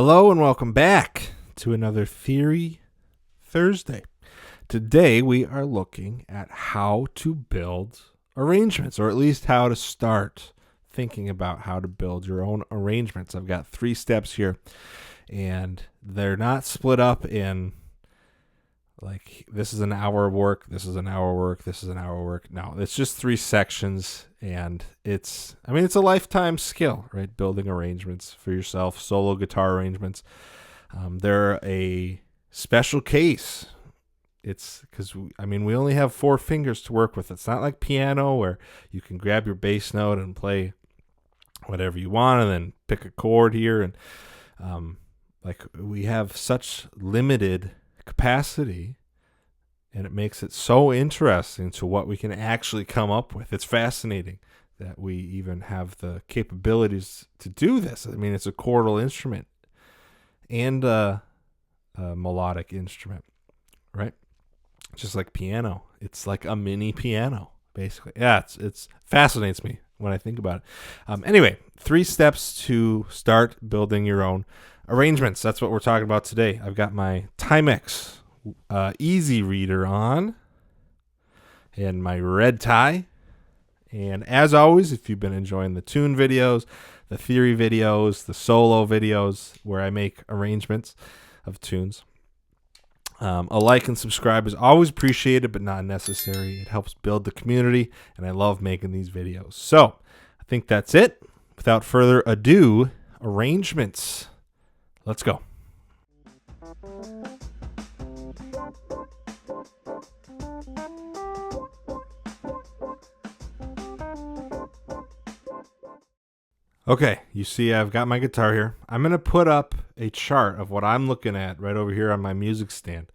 Hello and welcome back to another Theory Thursday. Today we are looking at how to build arrangements, or at least how to start thinking about how to build your own arrangements. I've got 3 steps here, and they're not split up in like this is an hour of work, this is an hour of work, this is an hour of work. No, it's just 3 sections, and it's a lifetime skill, right? Building arrangements for yourself, solo guitar arrangements. They're a special case. It's because we only have 4 fingers to work with. It's not like piano where you can grab your bass note and play whatever you want and then pick a chord here. And we have such limited capacity, and it makes it so interesting to what we can actually come up with. It's fascinating that we even have the capabilities to do this. It's a chordal instrument and a melodic instrument, right? Just like piano. It's like a mini piano, basically. Yeah, it's fascinates me when I think about it. Anyway, 3 steps to start building your own arrangements. That's what we're talking about today. I've got my Timex Easy Reader on and my red tie. And as always, if you've been enjoying the tune videos, the theory videos, the solo videos where I make arrangements of tunes, a like and subscribe is always appreciated, but not necessary. It helps build the community, and I love making these videos. So I think that's it. Without further ado, arrangements. Let's go. Okay, you see I've got my guitar here. I'm going to put up a chart of what I'm looking at right over here on my music stand.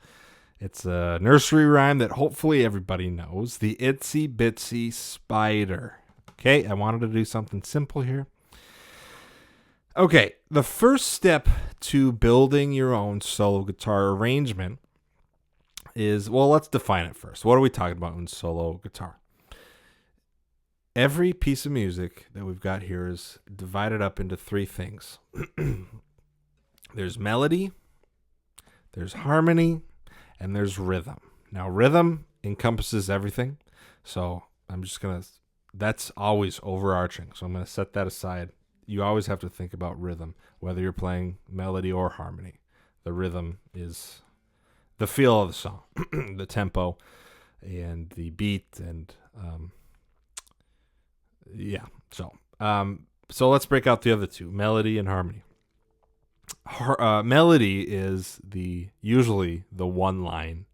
It's a nursery rhyme that hopefully everybody knows, the Itsy Bitsy Spider. Okay, I wanted to do something simple here. Okay, the first step to building your own solo guitar arrangement is, well, let's define it first. What are we talking about in solo guitar? Every piece of music that we've got here is divided up into 3 things. There's melody, there's harmony, and there's rhythm. Now, rhythm encompasses everything, so that's always overarching. So I'm going to set that aside. You always have to think about rhythm, whether you're playing melody or harmony. The rhythm is the feel of the song, the tempo, and the beat, and yeah. So let's break out the other 2, melody and harmony. Melody is usually the one-line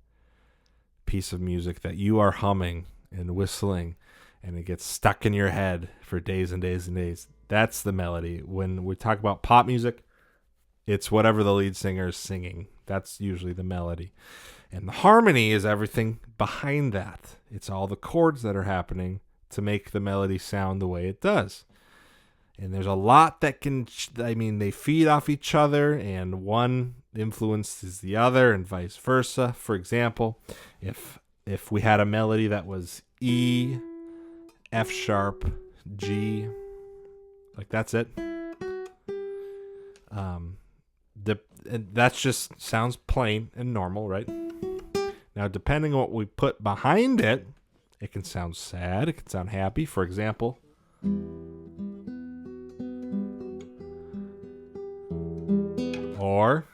piece of music that you are humming and whistling, and it gets stuck in your head for days and days and days. That's the melody. When we talk about pop music, it's whatever the lead singer is singing. That's usually the melody. And the harmony is everything behind that. It's all the chords that are happening to make the melody sound the way it does. And there's a lot that they feed off each other, and one influences the other and vice versa. For example, if we had a melody that was E, F sharp, G, like that's it. That just sounds plain and normal, right? Now, depending on what we put behind it, it can sound sad, it can sound happy. For example, or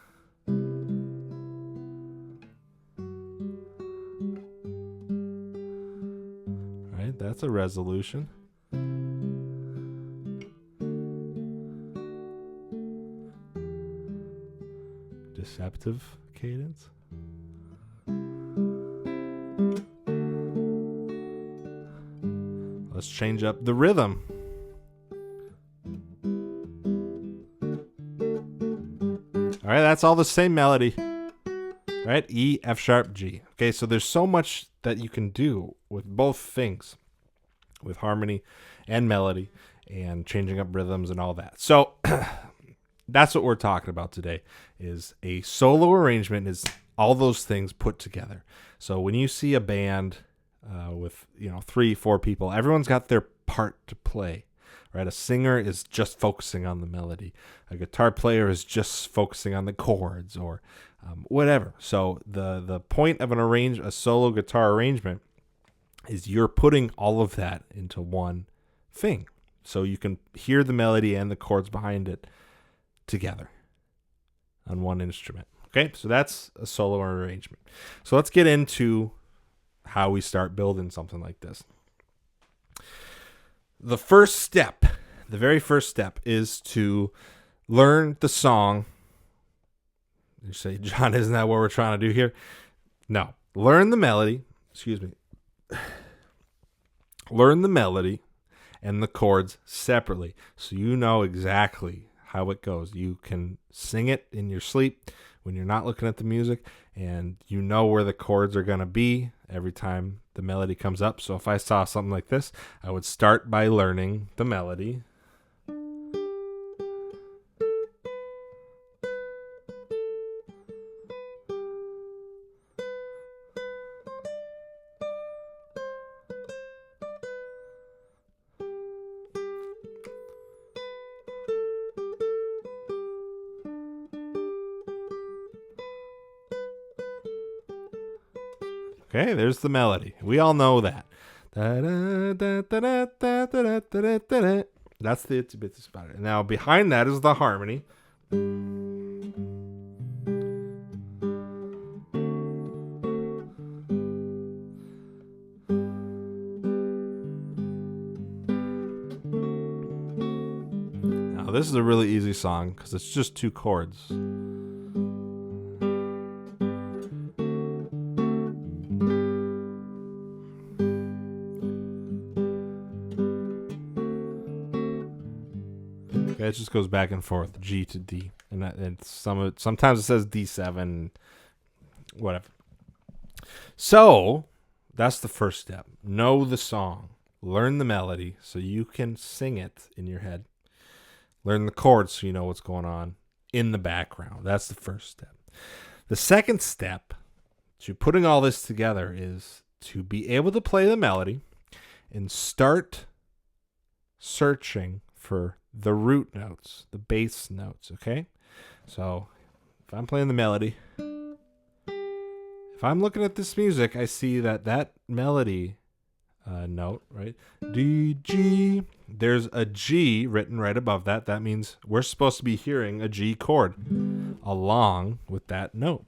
right, that's a resolution. Deceptive cadence. Let's change up the rhythm. All right, that's all the same melody. All right, E, F sharp, G. Okay, so there's so much that you can do with both things, with harmony and melody, and changing up rhythms and all that. So that's what we're talking about today, is a solo arrangement is all those things put together. So when you see a band with 3-4 people, everyone's got their part to play, right? A singer is just focusing on the melody. A guitar player is just focusing on the chords or whatever. So the point of a solo guitar arrangement is you're putting all of that into one thing. So you can hear the melody and the chords behind it together on one instrument. Okay, so that's a solo arrangement. So let's get into how we start building something like this. The very first step is to learn the song. You say, John, isn't that what we're trying to do here? No. Learn the melody. Excuse me. Learn the melody and the chords separately so you know exactly how it goes. You can sing it in your sleep when you're not looking at the music, and you know where the chords are going to be every time the melody comes up. So if I saw something like this, I would start by learning the melody. Okay, there's the melody. We all know that. That's the itsy bitsy spider. Now behind that is the harmony. Now this is a really easy song because it's just two chords. It just goes back and forth, G to D, and sometimes it says D7, whatever. So that's the first step. Know the song, learn the melody so you can sing it in your head. Learn the chords so you know what's going on in the background. That's the first step. The second step to putting all this together is to be able to play the melody and start searching for the root notes, the bass notes, okay? So if I'm playing the melody, if I'm looking at this music, I see that melody note, right? D, G, there's a G written right above that. That means we're supposed to be hearing a G chord along with that note.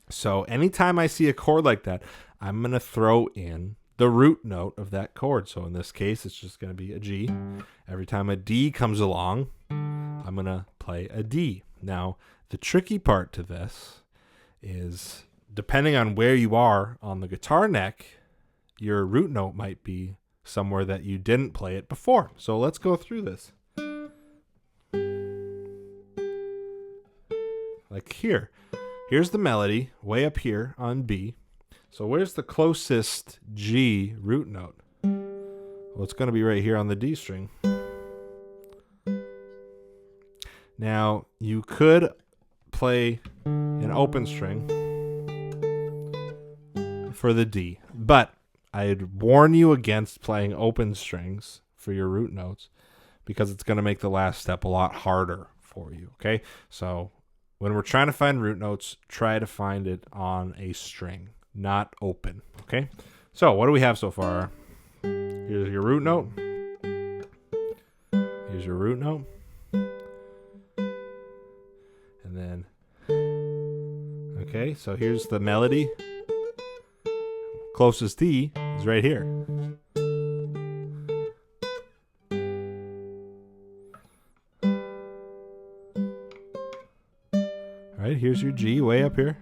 So anytime I see a chord like that, I'm going to throw in the root note of that chord. So in this case, it's just going to be a G. Every time a D comes along, I'm going to play a D. Now, the tricky part to this is depending on where you are on the guitar neck, your root note might be somewhere that you didn't play it before. So let's go through this. Like here. Here's the melody way up here on B. So where's the closest G root note? Well, it's going to be right here on the D string. Now, you could play an open string for the D, but I'd warn you against playing open strings for your root notes because it's going to make the last step a lot harder for you, okay? So when we're trying to find root notes, try to find it on a string, not open, okay? So what do we have so far? Here's your root note. Here's your root note. And then, okay, so here's the melody. Closest D is right here. All right, here's your G way up here.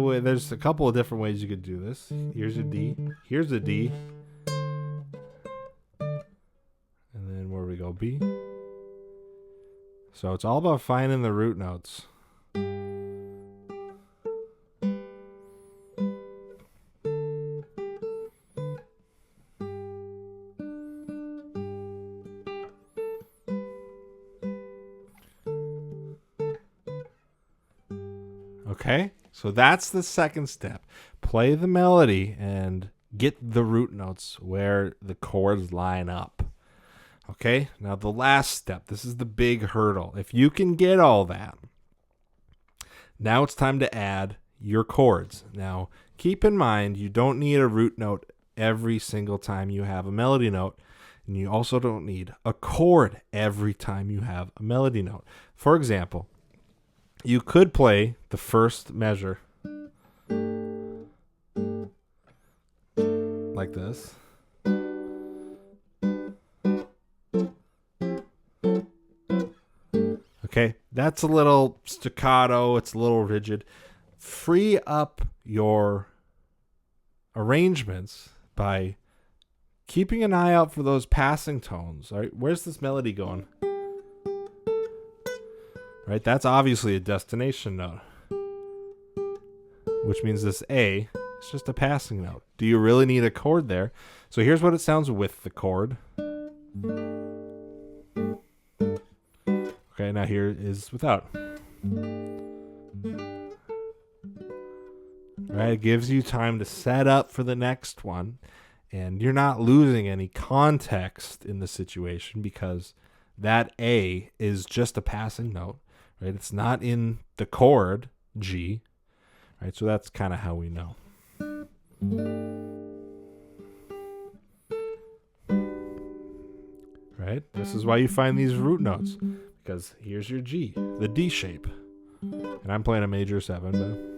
And there's a couple of different ways you could do this. Here's a D. Here's a D. And then where we go, B. So it's all about finding the root notes. Okay, so that's the second step. Play the melody and Get the root notes where the chords line up. Okay, now the last step, this is the big hurdle. If you can get all that, now it's time to add your chords. Now, keep in mind, you don't need a root note every single time you have a melody note, and you also don't need a chord every time you have a melody note. For example, you could play the first measure like this. Okay, that's a little staccato, it's a little rigid. Free up your arrangements by keeping an eye out for those passing tones. All right, where's this melody going? Right, that's obviously a destination note, which means this A is just a passing note. Do you really need a chord there? So here's what it sounds with the chord. Okay, now here is without. Right, it gives you time to set up for the next one, and you're not losing any context in the situation because that A is just a passing note, right? It's not in the chord G, right? So that's kind of how we know. Right? This is why you find these root notes, because here's your G, the D shape. And I'm playing a major 7, but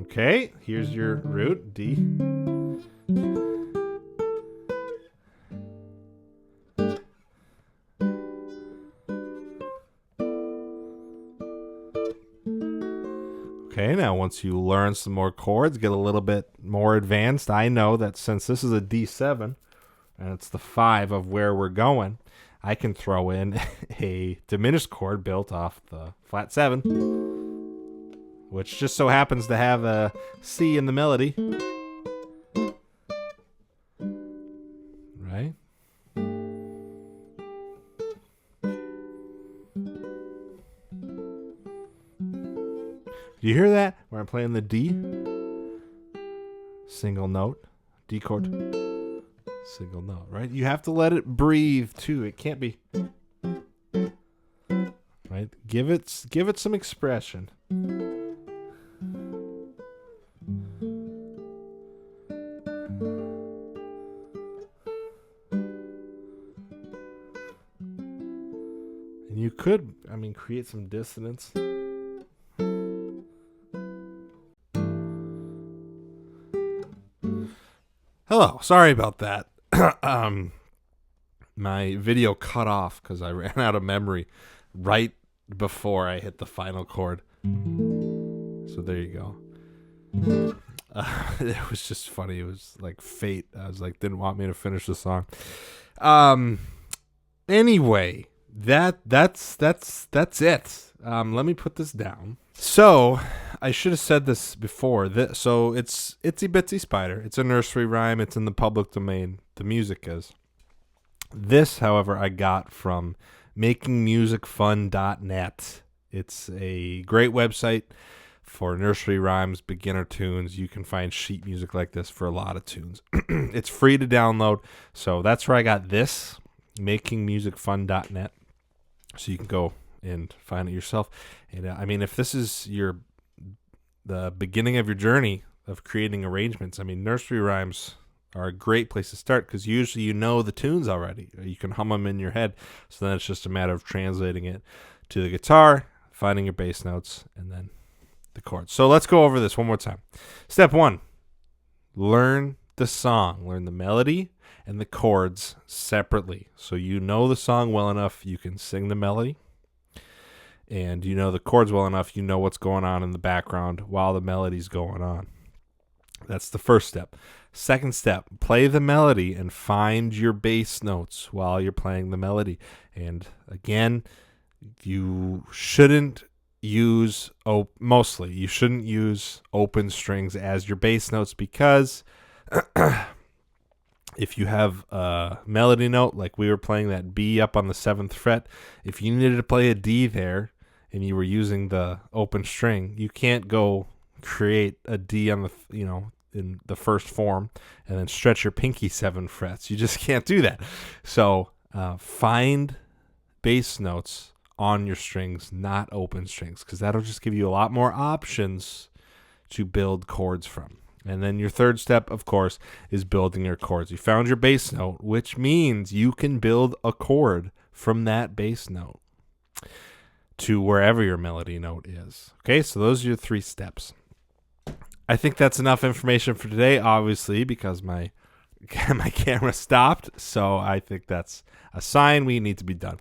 okay, here's your root, D. Okay, now once you learn some more chords, get a little bit more advanced, I know that since this is a D7, and it's the 5 of where we're going, I can throw in a diminished chord built off the flat 7, which just so happens to have a C in the melody. Right? Do you hear that? Where I'm playing the D, single note, D chord, single note, right? You have to let it breathe too. It can't be, right? Give it some expression. And you could, create some dissonance. Hello, sorry about that. My video cut off because I ran out of memory right before I hit the final chord. So there you go. It was just funny. It was like fate. I was like, didn't want me to finish the song. Anyway, that's it. Let me put this down. So I should have said this before. So it's Itsy Bitsy Spider. It's a nursery rhyme. It's in the public domain. The music is. This, however, I got from makingmusicfun.net. It's a great website for nursery rhymes, beginner tunes. You can find sheet music like this for a lot of tunes. It's free to download. So that's where I got this, makingmusicfun.net. So you can go and find it yourself. And if this is the beginning of your journey of creating arrangements, nursery rhymes are a great place to start because usually you know the tunes already. You can hum them in your head. So then it's just a matter of translating it to the guitar, finding your bass notes, and then the chords. So let's go over this one more time. Step 1, learn the song. Learn the melody and the chords separately. So you know the song well enough, you can sing the melody. And you know the chords well enough, you know what's going on in the background while the melody's going on. That's the first step. Second step, play the melody and find your bass notes while you're playing the melody. And again, you shouldn't use open strings as your bass notes because if you have a melody note, like we were playing that B up on the 7th fret, if you needed to play a D there and you were using the open string, you can't go create a D on the, in the first form and then stretch your pinky 7 frets. You just can't do that. So find bass notes on your strings, not open strings, because that'll just give you a lot more options to build chords from. And then your third step, of course, is building your chords. You found your bass note, which means you can build a chord from that bass note to wherever your melody note is. Okay, so those are your 3 steps. I think that's enough information for today, obviously, because my camera stopped. So I think that's a sign we need to be done.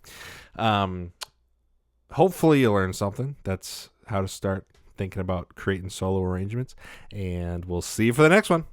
Hopefully you learned something. That's how to start thinking about creating solo arrangements. And we'll see you for the next one.